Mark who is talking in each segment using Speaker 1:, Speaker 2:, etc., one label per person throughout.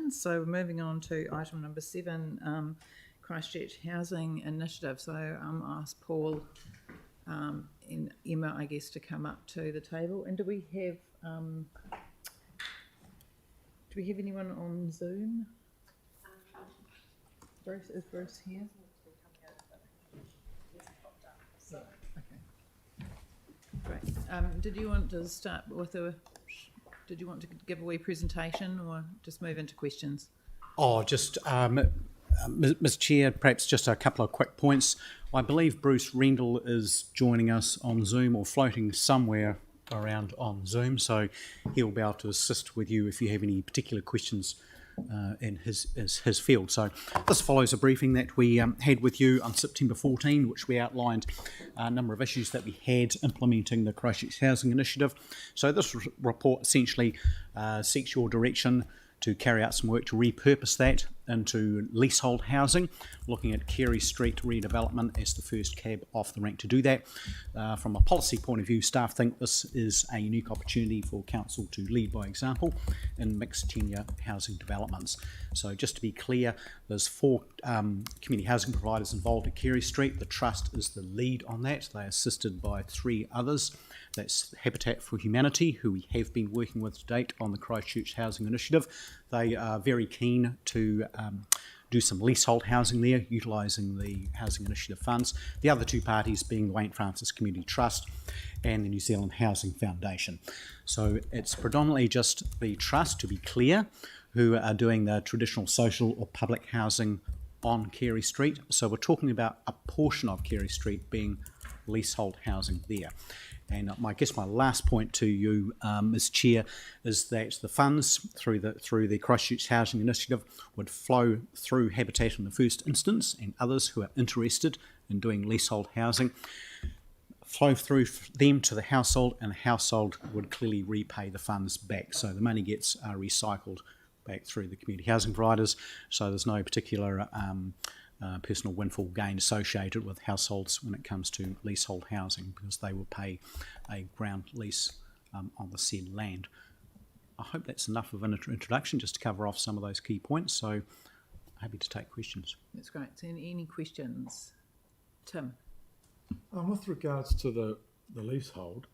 Speaker 1: questions. So we're moving on to item number 7, Christchurch Housing Initiative. So I'll ask Paul and Emma, I guess, to come up to the table. And do we have anyone on Zoom? Bruce, is Bruce here? Yeah, okay. Great. Did you want to start with did you want to give a wee presentation or just move into questions?
Speaker 2: Ms. Chair, perhaps just a couple of quick points. I believe Bruce Rendell is joining us on Zoom or floating somewhere around on Zoom, so he'll be able to assist with you if you have any particular questions in his field. So this follows a briefing that we had with you on September 14, which we outlined a number of issues that we had implementing the Christchurch Housing Initiative. So this report essentially seeks your direction to carry out some work to repurpose that into leasehold housing, looking at Carey Street redevelopment as the first cab off the rank to do that. From a policy point of view, staff think this is a unique opportunity for council to lead by example in mixed tenure housing developments. So just to be clear, there's 4 community housing providers involved at Carey Street. The Trust is the lead on that. They're assisted by 3 others. That's Habitat for Humanity, who we have been working with to date on the Christchurch Housing Initiative. They are very keen to do some leasehold housing there, utilising the Housing Initiative funds. The other 2 parties being the Wayne Francis Community Trust and the New Zealand Housing Foundation. So it's predominantly just the Trust, to be clear, who are doing the traditional social or public housing on Carey Street. So we're talking about a portion of Carey Street being leasehold housing there. And I guess my last point to you, Ms. Chair, is that the funds through the Christchurch Housing Initiative would flow through Habitat in the first instance and others who are interested in doing leasehold housing, flow through them to the household, and the household would clearly repay the funds back. So the money gets recycled back through the community housing providers, so there's no particular personal windfall gain associated with households when it comes to leasehold housing, because they will pay a ground lease on the said land. I hope that's enough of an introduction just to cover off some of those key points, so happy to take questions.
Speaker 1: That's great. So any questions? Tim?
Speaker 3: With regards to the leasehold,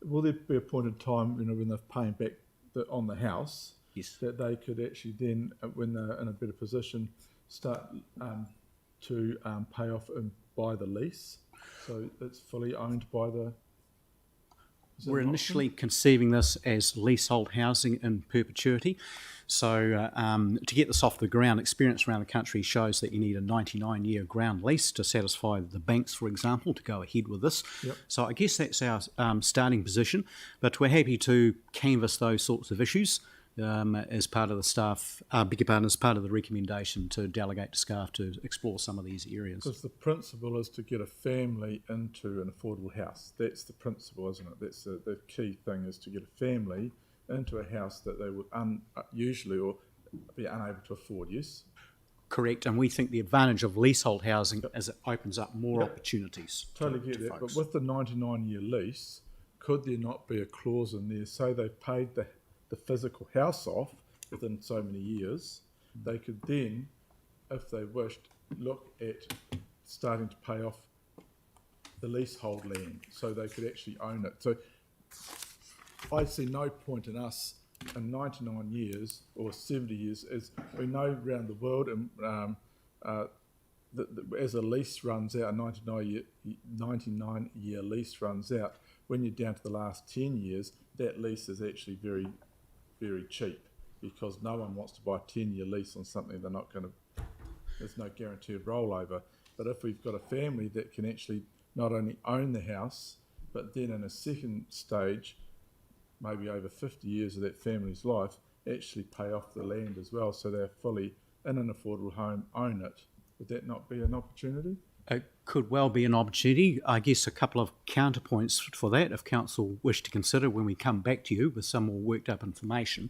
Speaker 3: will there be a point in time, when they're paying back on the house,
Speaker 2: yes,
Speaker 3: that they could actually then, when they're in a better position, start to pay off and buy the lease, so it's fully owned by the...
Speaker 2: We're initially conceiving this as leasehold housing in perpetuity. So to get this off the ground, experience around the country shows that you need a 99-year ground lease to satisfy the banks, for example, to go ahead with this.
Speaker 3: Yep.
Speaker 2: So I guess that's our starting position, but we're happy to canvass those sorts of issues as part of the staff, as part of the recommendation to delegate to staff to explore some of these areas.
Speaker 3: Because the principle is to get a family into an affordable house. That's the principle, isn't it? That's the key thing, is to get a family into a house that they would usually or be unable to afford, yes?
Speaker 2: Correct, and we think the advantage of leasehold housing is it opens up more opportunities.
Speaker 3: Totally get that, but with the 99-year lease, could there not be a clause in there, say they paid the physical house off within so many years, they could then, if they wished, look at starting to pay off the leasehold land, so they could actually own it. So I see no point in us in 99 years or 70 years, as we know around the world, and as a lease runs out, a 99-year lease runs out, when you're down to the last 10 years, that lease is actually very, very cheap, because no one wants to buy a 10-year lease on something they're not going to, there's no guaranteed rollover. But if we've got a family that can actually not only own the house, but then in a second stage, maybe over 50 years of that family's life, actually pay off the land as well, so they're fully in an affordable home, own it, would that not be an opportunity?
Speaker 2: It could well be an opportunity. I guess a couple of counterpoints for that, if council wish to consider when we come back to you with some more worked up information,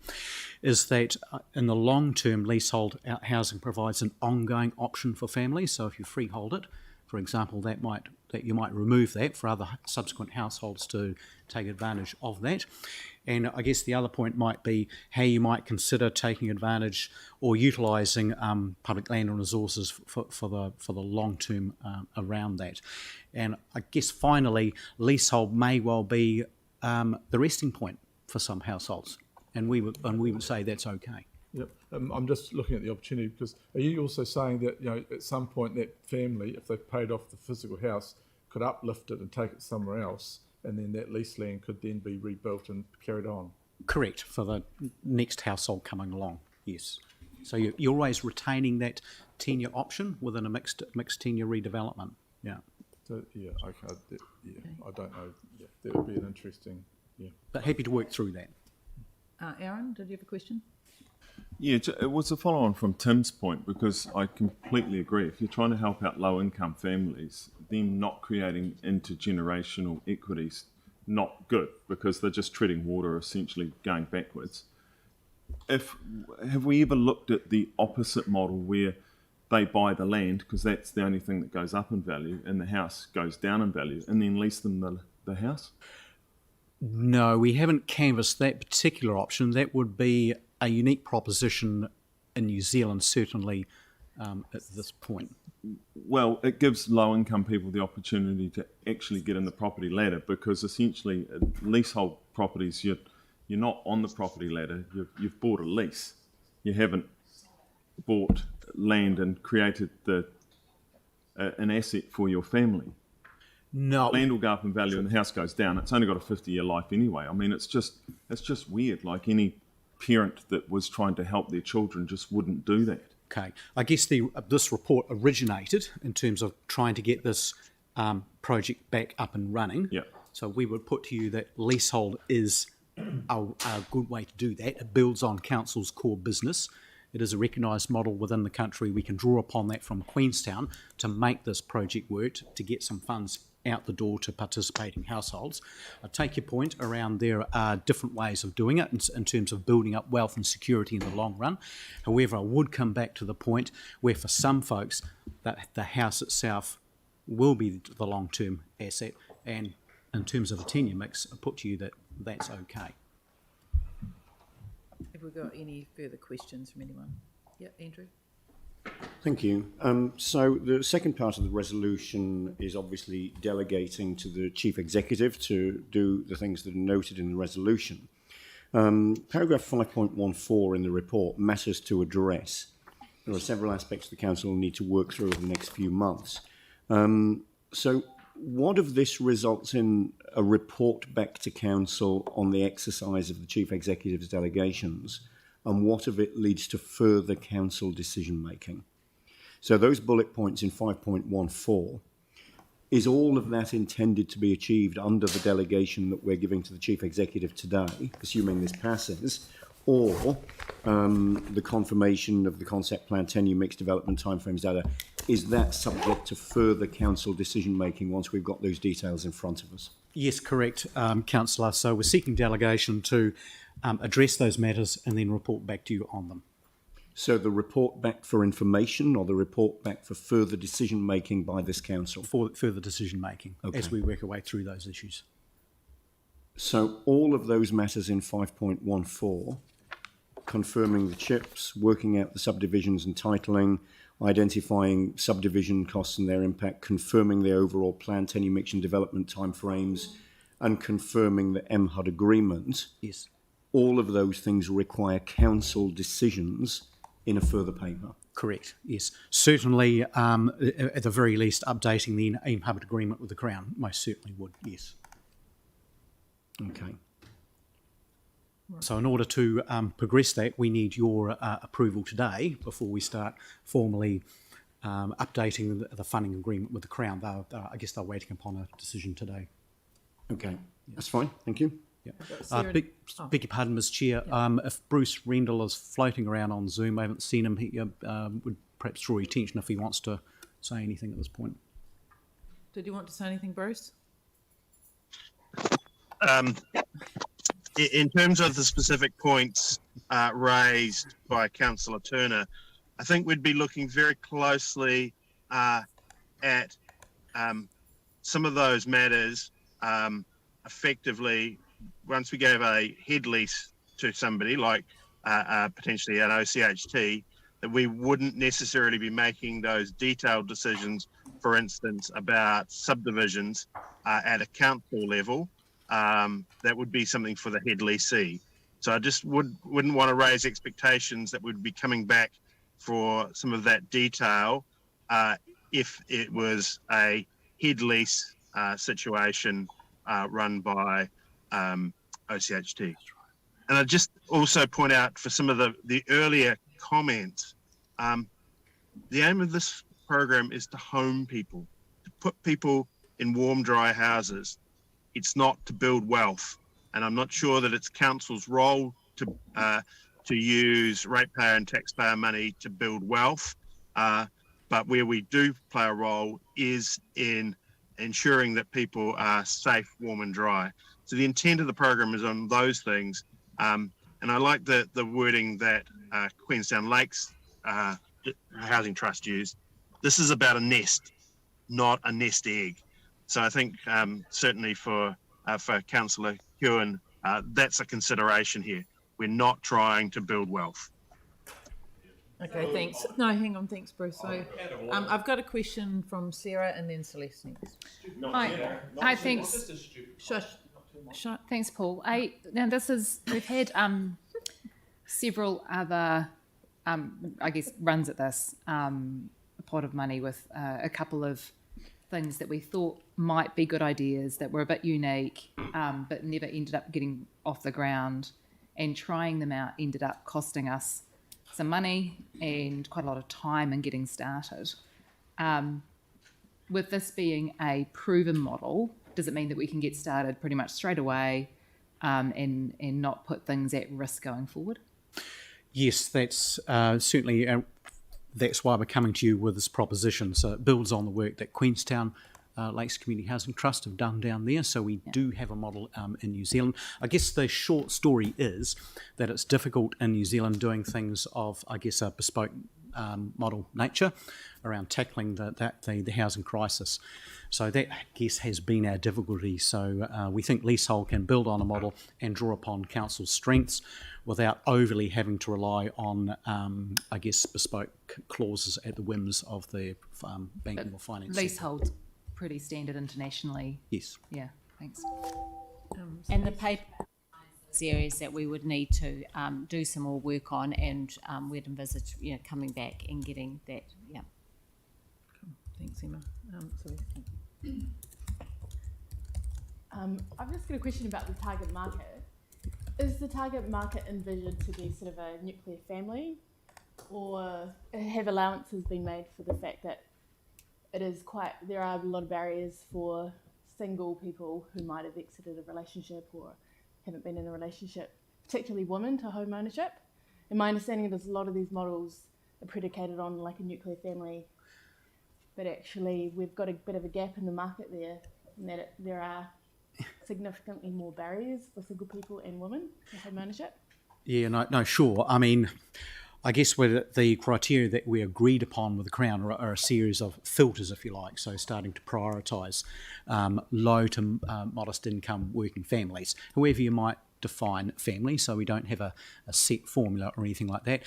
Speaker 2: is that in the long term, leasehold housing provides an ongoing option for families. So if you freehold it for example, that you might remove that for other subsequent households to take advantage of that. And I guess the other point might be how you might consider taking advantage or utilising public land and resources for the long term around that. And I guess finally, leasehold may well be the resting point for some households, and we would say that's okay.
Speaker 3: Yep. I'm just looking at the opportunity, because are you also saying that, you know, at some point that family, if they've paid off the physical house, could uplift it and take it somewhere else, and then that lease land could then be rebuilt and carried on?
Speaker 2: Correct, for the next household coming along, yes. So you're always retaining that tenure option within a mixed tenure redevelopment, yeah.
Speaker 3: So, yeah, okay, I don't know. Yeah, that would be an interesting, yeah.
Speaker 2: But happy to work through that.
Speaker 1: Aaron, did you have a question?
Speaker 4: Yeah, it was a follow-on from Tim's point, because I completely agree. If you're trying to help out low-income families, them not creating intergenerational equities, not good, because they're just treading water, essentially going backwards. Have we ever looked at the opposite model where they buy the land, because that's the only thing that goes up in value, and the house goes down in value, and then lease them the house?
Speaker 2: No, we haven't canvassed that particular option. That would be a unique proposition in New Zealand, certainly at this point.
Speaker 4: Well, it gives low-income people the opportunity to actually get in the property ladder, because essentially leasehold properties, you're not on the property ladder. You've bought a lease. You haven't bought land and created an asset for your family.
Speaker 2: No.
Speaker 4: Land will go up in value and the house goes down. It's only got a 50-year life anyway. I mean, it's just weird. Like, any parent that was trying to help their children just wouldn't do that.
Speaker 2: Okay. I guess this report originated in terms of trying to get this project back up and running.
Speaker 4: Yeah.
Speaker 2: So we would put to you that leasehold is a good way to do that. It builds on council's core business. It is a recognised model within the country. We can draw upon that from Queenstown to make this project work, to get some funds out the door to participating households. I take your point around there are different ways of doing it in terms of building up wealth and security in the long run. However, I would come back to the point where for some folks that the house itself will be the long-term asset, and in terms of a tenure mix, I put to you that that's okay.
Speaker 1: Have we got any further questions from anyone? Yeah, Andrew?
Speaker 5: Thank you. So the second part of the resolution is obviously delegating to the Chief Executive to do the things that are noted in the resolution. Paragraph 5.14 in the report, matters to address. There are several aspects the Council will need to work through over the next few months. So what of this results in a report back to Council on the exercise of the Chief Executive's delegations, and what of it leads to further Council decision making? So those bullet points in 5.14, is all of that intended to be achieved under the delegation that we're giving to the Chief Executive today, assuming this passes, or the confirmation of the concept plan, 10-year mixed development timeframes data, is that subject to further Council decision making once we've got those details in front of us?
Speaker 2: Yes, correct, Councillor. So we're seeking delegation to address those matters and then report back to you on them.
Speaker 5: So the report back for information, or the report back for further decision making by this Council?
Speaker 2: For further decision making,
Speaker 5: Okay.
Speaker 2: as we work our way through those issues.
Speaker 5: So all of those matters in 5.14, confirming the chips, working out the subdivisions and titling, identifying subdivision costs and their impact, confirming the overall plan, 10-year mixed and development timeframes, and confirming the MHUD agreement.
Speaker 2: Yes.
Speaker 5: All of those things require Council decisions in a further paper.
Speaker 2: Correct, yes. Certainly, at the very least, updating the MHUD agreement with the Crown most certainly would, yes.
Speaker 5: Okay.
Speaker 2: So in order to progress that, we need your approval today before we start formally updating the funding agreement with the Crown. I guess they're waiting upon a decision today.
Speaker 5: Okay, that's fine. Thank you.
Speaker 2: Yeah. Beg your pardon, Ms Chair. If Bruce Rendell is floating around on Zoom, I haven't seen him. He would perhaps draw your attention if he wants to say anything at this point.
Speaker 1: Did you want to say anything, Bruce?
Speaker 6: In terms of the specific points raised by Councillor Turner, I think we'd be looking very closely at some of those matters, effectively, once we gave a head lease to somebody like potentially an OCHT, that we wouldn't necessarily be making those detailed decisions, for instance, about subdivisions at a council level. That would be something for the head leasee. So I just wouldn't want to raise expectations that we'd be coming back for some of that detail if it was a head lease situation run by OCHT. And I just also point out for some of the earlier comments, the aim of this program is to home people, to put people in warm, dry houses. It's not to build wealth. And I'm not sure that it's council's role to use ratepayer and taxpayer money to build wealth. But where we do play a role is in ensuring that people are safe, warm and dry. So the intent of the program is on those things. And I like the wording that Queenstown Lakes Housing Trust used. This is about a nest, not a nest egg. So I think certainly for Councillor Hewen, that's a consideration here. We're not trying to build wealth.
Speaker 1: Okay, thanks. No, hang on, thanks, Bruce. So, I've got a question from Sarah and then Celeste next.
Speaker 7: Hi, thanks.
Speaker 1: Shush.
Speaker 7: Thanks, Paul. Now we've had several other, I guess, runs at this, a pot of money with a couple of things that we thought might be good ideas that were a bit unique, but never ended up getting off the ground, and trying them out ended up costing us some money and quite a lot of time in getting started. With this being a proven model, does it mean that we can get started pretty much straight away and not put things at risk going forward?
Speaker 2: Yes, that's certainly, that's why we're coming to you with this proposition. So it builds on the work that Queenstown Lakes Community Housing Trust have done down there. So we do have a model in New Zealand. I guess the short story is that it's difficult in New Zealand doing things of, I guess, a bespoke model nature around tackling the housing crisis. So that, I guess, has been our difficulty. So we think leasehold can build on a model and draw upon council's strengths without overly having to rely on, I guess, bespoke clauses at the whims of the banking or finance.
Speaker 7: Leasehold's pretty standard internationally.
Speaker 2: Yes.
Speaker 7: Yeah, thanks.
Speaker 8: And the paper areas that we would need to do some more work on, and we'd envisage, coming back and getting that. Yeah.
Speaker 1: Thanks, Emma.
Speaker 9: I've just got a question about the target market. Is the target market envisioned to be sort of a nuclear family, or have allowances been made for the fact that there are a lot of barriers for single people who might have exited a relationship or haven't been in a relationship, particularly women, to home ownership? And my understanding is a lot of these models are predicated on like a nuclear family, but actually we've got a bit of a gap in the market there, in that there are significantly more barriers for single people and women to home ownership.
Speaker 2: Yeah, no, sure. I mean, I guess the criteria that we agreed upon with the Crown are a series of filters, if you like, so starting to prioritise low to modest income working families, however you might define family, so we don't have a set formula or anything like that.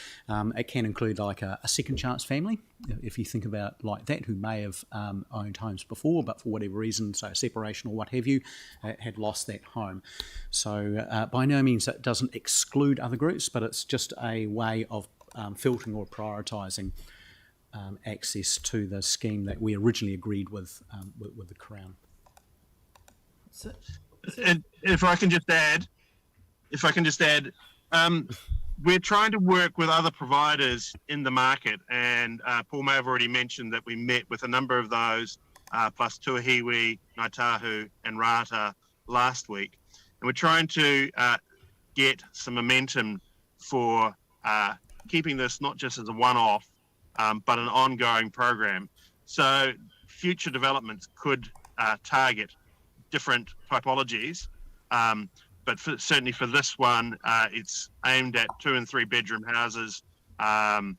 Speaker 2: It can include like a second chance family, if you think about like that, who may have owned homes before, but for whatever reason, so separation or what have you, had lost that home. So by no means that doesn't exclude other groups, but it's just a way of filtering or prioritising access to the scheme that we originally agreed with the Crown.
Speaker 6: And if I can just add, we're trying to work with other providers in the market, and Paul may have already mentioned that we met with a number of those, plus Tuahiwi, Ngaitahu and Rata last week. And we're trying to get some momentum for keeping this not just as a one-off, but an ongoing program. So future developments could target different typologies, but certainly for this one, it's aimed at 2 and 3 bedroom houses, and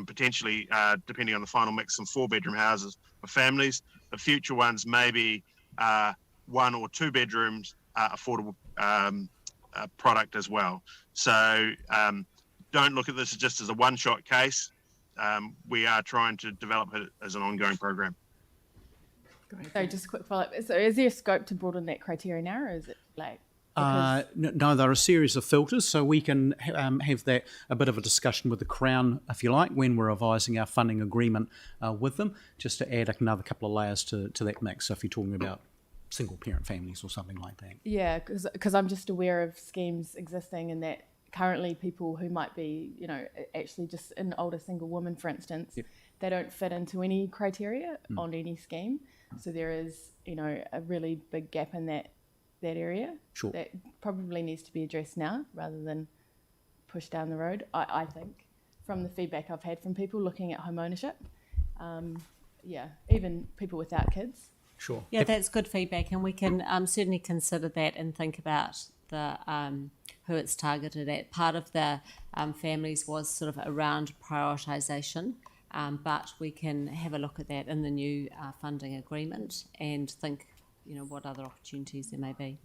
Speaker 6: potentially, depending on the final mix, some 4 bedroom houses for families. the future ones may be 1 or 2 bedrooms, affordable product as well. So don't look at this just as a one-shot case. We are trying to develop it as an ongoing program.
Speaker 9: So just a quick follow-up. So is there scope to broaden that criteria now, or is it like?
Speaker 2: No, there are a series of filters, so we can have that a bit of a discussion with the Crown, if you like, when we're revising our funding agreement with them, just to add another couple of layers to that mix. So if you're talking about single-parent families or something like that.
Speaker 9: Yeah, because I'm just aware of schemes existing and that currently people who might be, actually just an older single woman, for instance,
Speaker 2: Yep.
Speaker 9: they don't fit into any criteria on any scheme. So there is, a really big gap in that area.
Speaker 2: Sure.
Speaker 9: That probably needs to be addressed now rather than pushed down the road, I think, from the feedback I've had from people looking at home ownership. Even people without kids.
Speaker 2: Sure.
Speaker 8: Yeah, that's good feedback, and we can certainly consider that and think about the who it's targeted at. Part of the families was sort of around prioritisation, but we can have a look at that in the new funding agreement and think, what other opportunities there may be.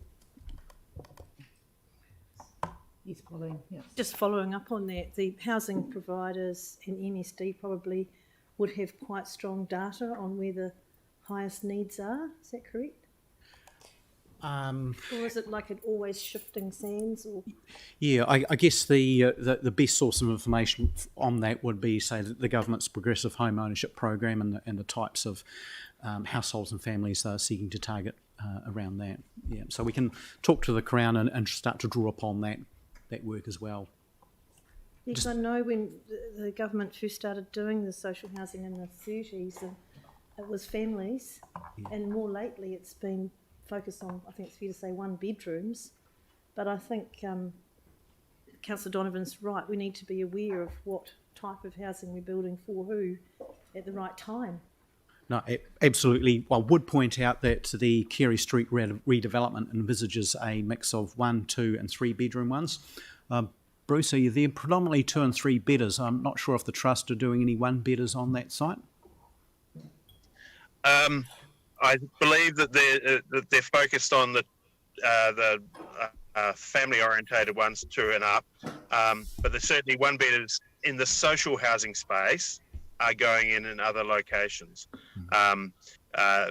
Speaker 1: Yes, Pauline. Yeah.
Speaker 10: Just following up on that, the housing providers and MSD probably would have quite strong data on where the highest needs are. Is that correct? Or is it like it always shifting sands? Or
Speaker 2: Yeah, I guess the best source of information on that would be, say, the government's progressive home ownership program and the types of households and families they're seeking to target around that. Yeah, so we can talk to the Crown and start to draw upon that work as well.
Speaker 10: because I know when the government first started doing the social housing in the 30s, it was families, and more lately it's been focused on, I think it's fair to say, 1 bedrooms. But I think Councillor Donovan's right. We need to be aware of what type of housing we're building for who at the right time.
Speaker 2: No, absolutely. I would point out that the Carey Street redevelopment envisages a mix of 1, 2 and 3 bedroom ones. Bruce, are you there? Predominantly 2 and 3 bedders. I'm not sure if the Trust are doing any 1 bedders on that site.
Speaker 6: I believe that they're focused on the family-orientated ones, 2 and up. But there's certainly 1 bedders in the social housing space are going in other locations. As I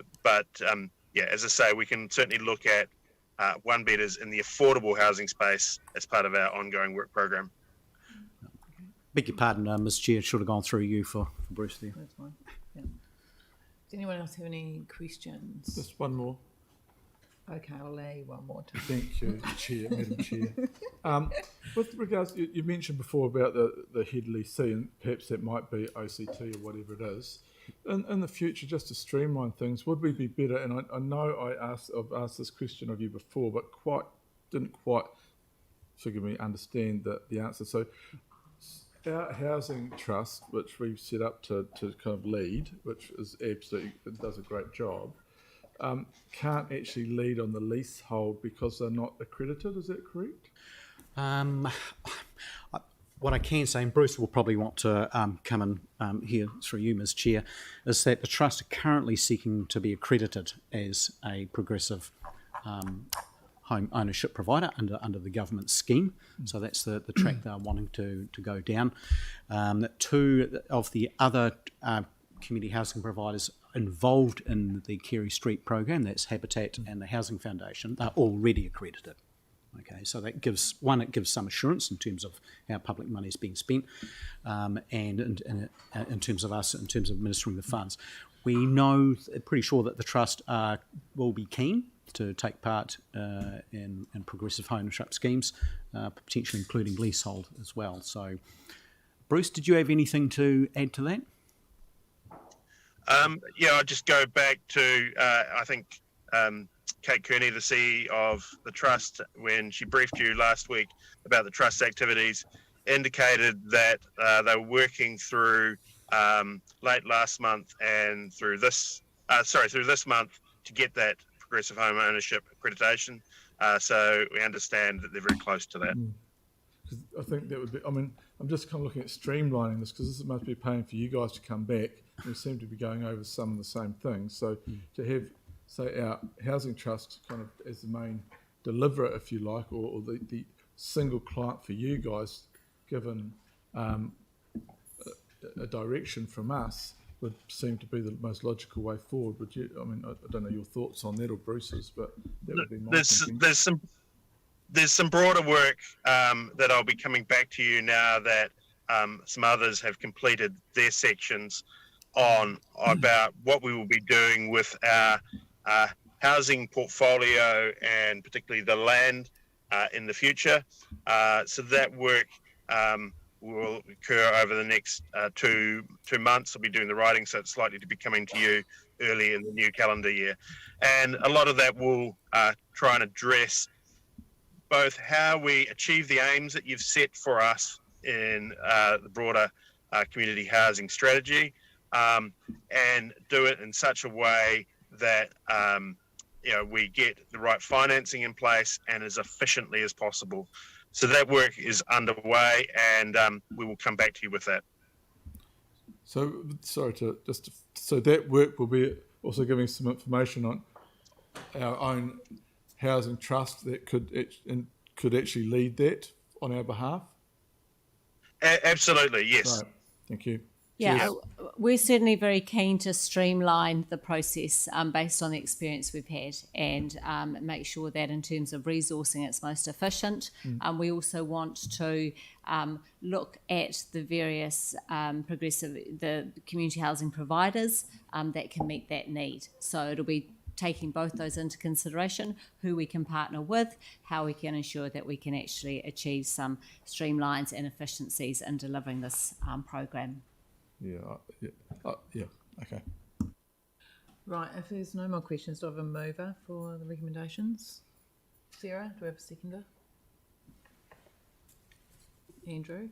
Speaker 6: say, we can certainly look at 1 bedders in the affordable housing space as part of our ongoing work program.
Speaker 2: Beg your pardon, Ms Chair, should have gone through you for Bruce there.
Speaker 1: That's fine. Yeah. Does anyone else have any questions?
Speaker 3: Just one more.
Speaker 1: Okay, I'll allow you one more time.
Speaker 3: Thank you, Chair, Madam Chair. With regards, you mentioned before about the Headley C, and perhaps that might be OCT or whatever it is. In the future, just to streamline things, would we be better? And I know I've asked this question of you before, but didn't quite, forgive me, understand the answer. So our housing trust, which we've set up to kind of lead, which is absolutely, it does a great job, can't actually lead on the leasehold because they're not accredited. Is that correct?
Speaker 2: What I can say, and Bruce will probably want to come in here through you, Ms Chair, is that the Trust are currently seeking to be accredited as a progressive home ownership provider under the government scheme. So that's the track they're wanting to go down. 2 of the other community housing providers involved in the Carey Street program, that's Habitat and the Housing Foundation, they're already accredited. Okay, so that gives some assurance in terms of how public money is being spent, and in terms of us, in terms of administering the funds. We know, pretty sure that the Trust will be keen to take part in progressive home ownership schemes, potentially including leasehold as well. So, Bruce, did you have anything to add to that?
Speaker 6: I'll just go back to, I think, Kate Kearney, the CEO of the Trust, when she briefed you last week about the Trust's activities, indicated that they were working through late last month and through this month to get that progressive home ownership accreditation. So we understand that they're very close to that.
Speaker 3: I think that would be, I'm just kind of looking at streamlining this, because this must be paying for you guys to come back we seem to be going over some of the same things. So to have, say, our housing trust kind of as the main deliverer, if you like, or the single client for you guys, given a direction from us, would seem to be the most logical way forward. Would you? I mean, I don't know your thoughts on that or Bruce's, but that would be my thinking.
Speaker 6: There's some broader work that I'll be coming back to you now that some others have completed their sections on about what we will be doing with our housing portfolio and particularly the land in the future. So that work will occur over the next 2 months. I'll be doing the writing, so it's likely to be coming to you early in the new calendar year. And a lot of that will try and address both how we achieve the aims that you've set for us in the broader community housing strategy, and do it in such a way that we get the right financing in place and as efficiently as possible. So that work is underway, and we will come back to you with that.
Speaker 3: So, so that work will be also giving some information on our own housing trust that could actually lead that on our behalf.
Speaker 6: Absolutely, yes.
Speaker 3: Right. Thank you.
Speaker 8: Yeah,
Speaker 6: Cheers.
Speaker 8: we're certainly very keen to streamline the process based on the experience we've had, and make sure that in terms of resourcing it's most efficient. We also want to look at the various the community housing providers that can meet that need. So it'll be taking both those into consideration, who we can partner with, how we can ensure that we can actually achieve some streamlines and efficiencies in delivering this program.
Speaker 3: Okay.
Speaker 1: Right, if there's no more questions, do I have a mover for the recommendations? Sarah, do we have a seconder? Andrew?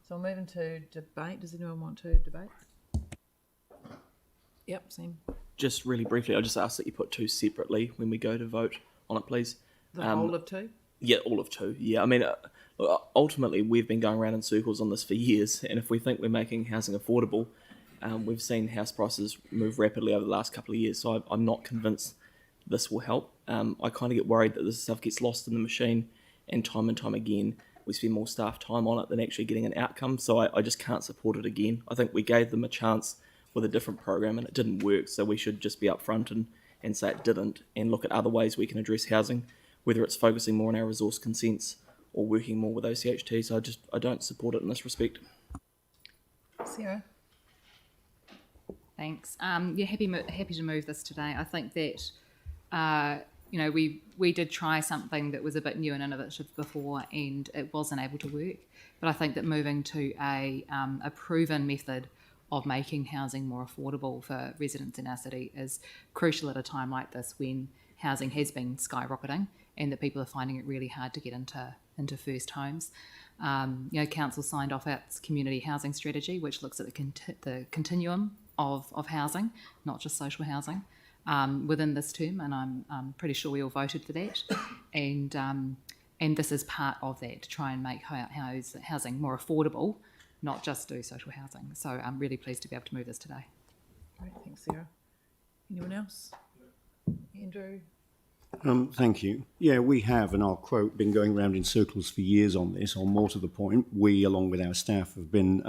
Speaker 1: So I'll move into debate. Does anyone want to debate? Yep, Sam.
Speaker 11: Just really briefly, I'll just ask that you put 2 separately when we go to vote on it, please.
Speaker 1: The whole of 2?
Speaker 11: Yeah, all of 2. Yeah, I mean, ultimately, we've been going around in circles on this for years, and if we think we're making housing affordable, we've seen house prices move rapidly over the last couple of years, so I'm not convinced this will help. I kind of get worried that this stuff gets lost in the machine, and time again, we spend more staff time on it than actually getting an outcome, so I just can't support it again. I think we gave them a chance with a different program and it didn't work, so we should just be upfront and say it didn't, and look at other ways we can address housing, whether it's focusing more on our resource consents or working more with OCHT. So I don't support it in this respect.
Speaker 1: Sarah?
Speaker 7: Thanks. Yeah, happy to move this today. I think that we did try something that was a bit new and innovative before, and it wasn't able to work. But I think that moving to a proven method of making housing more affordable for residents in our city is crucial at a time like this, when housing has been skyrocketing and that people are finding it really hard to get into first homes. Council signed off its community housing strategy, which looks at the continuum of housing, not just social housing, within this term, and I'm pretty sure we all voted for that. And this is part of that, to try and make housing more affordable, not just do social housing. So I'm really pleased to be able to move this today.
Speaker 1: Great, thanks, Sarah. Anyone else? Andrew?
Speaker 5: Thank you. Yeah, we have, and I'll quote, been going around in circles for years on this, or more to the point, we, along with our staff, have been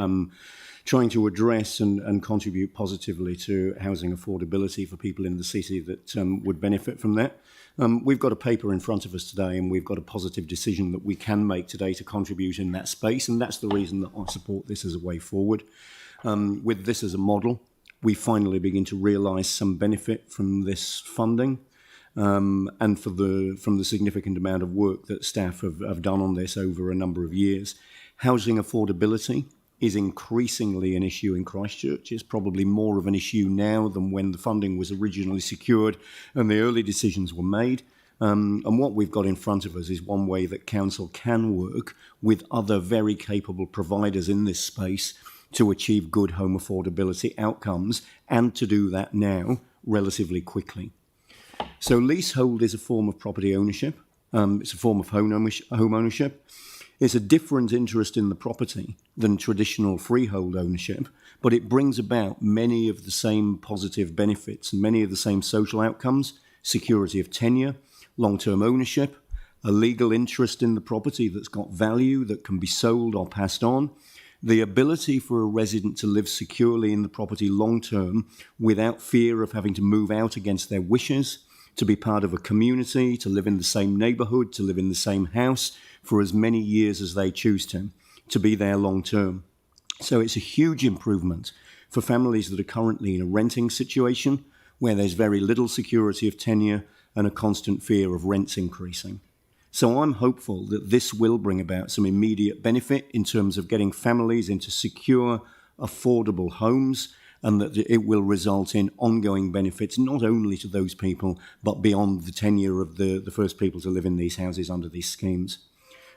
Speaker 5: trying to address and contribute positively to housing affordability for people in the city that would benefit from that. We've got a paper in front of us today, and we've got a positive decision that we can make today to contribute in that space, and that's the reason that I support this as a way forward. With this as a model, we finally begin to realise some benefit from this funding, and from the significant amount of work that staff have done on this over a number of years. Housing affordability is increasingly an issue in Christchurch. It's probably more of an issue now than when the funding was originally secured and the early decisions were made. And what we've got in front of us is one way that council can work with other very capable providers in this space to achieve good home affordability outcomes, and to do that now relatively quickly. So leasehold is a form of property ownership. It's a form of home ownership. It's a different interest in the property than traditional freehold ownership, but it brings about many of the same positive benefits and many of the same social outcomes: security of tenure, long-term ownership, a legal interest in the property that's got value that can be sold or passed on, the ability for a resident to live securely in the property long-term without fear of having to move out against their wishes, to be part of a community, to live in the same neighbourhood, to live in the same house for as many years as they choose to be there long-term. So it's a huge improvement for families that are currently in a renting situation where there's very little security of tenure and a constant fear of rents increasing. So I'm hopeful that this will bring about some immediate benefit in terms of getting families into secure, affordable homes, and that it will result in ongoing benefits not only to those people, but beyond the tenure of the first people to live in these houses under these schemes.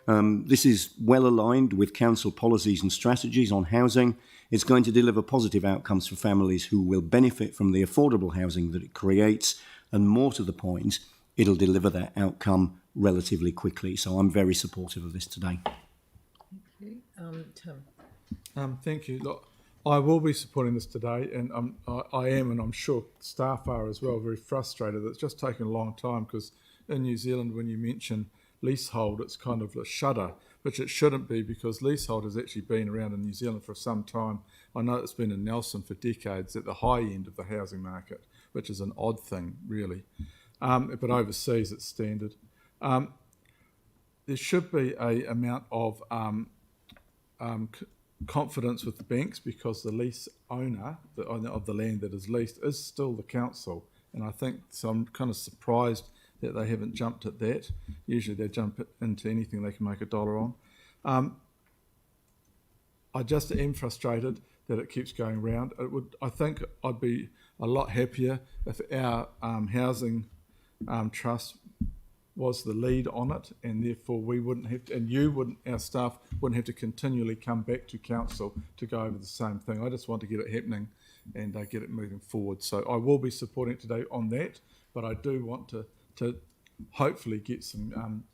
Speaker 5: This is well aligned with council policies and strategies on housing. It's going to deliver positive outcomes for families who will benefit from the affordable housing that it creates, and more to the point, it'll deliver that outcome relatively quickly. So I'm very supportive of this today.
Speaker 1: Thank you. Tim.
Speaker 3: Thank you. Look, I will be supporting this today, and I am, and I'm sure staff are as well, very frustrated that it's just taken a long time, because in New Zealand, when you mention leasehold, it's kind of a shudder, which it shouldn't be, because leasehold has actually been around in New Zealand for some time. I know it's been in Nelson for decades at the high end of the housing market, which is an odd thing, really. But overseas, it's standard. There should be a amount of confidence with the banks, because the lease owner of the land that is leased is still the council. And I think, so I'm kind of surprised that they haven't jumped at that. Usually they jump into anything they can make a dollar on. I just am frustrated that it keeps going round. I think I'd be a lot happier if our housing trust was the lead on it, and therefore we wouldn't have to, and you wouldn't, our staff wouldn't have to continually come back to council to go over the same thing. I just want to get it happening and get it moving forward. So I will be supporting it today on that, but I do want to hopefully get some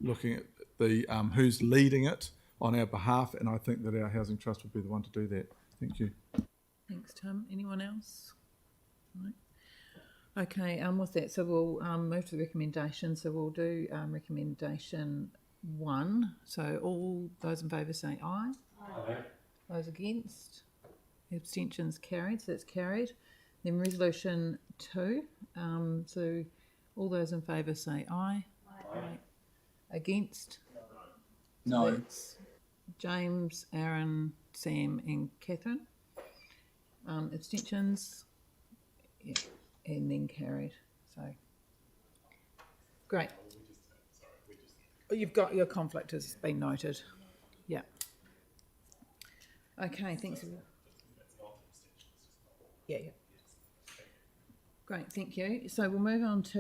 Speaker 3: looking at the who's leading it on our behalf, and I think that our housing trust would be the one to do that. Thank you.
Speaker 1: Thanks, Tim. Anyone else? No? Okay, with that, so we'll move to the recommendation. So we'll do recommendation 1. So all those in favour say aye. Aye. Those against? Abstentions carried, so that's carried. Then resolution 2. So all those in favour say aye. Aye. Against? No. So that's James, Aaron, Sam and Catherine. Abstentions? Yeah. And then carried. So great. You've got your conflict has been noted. Yeah. Okay, thanks. Yeah. Great, thank you. So we'll move on to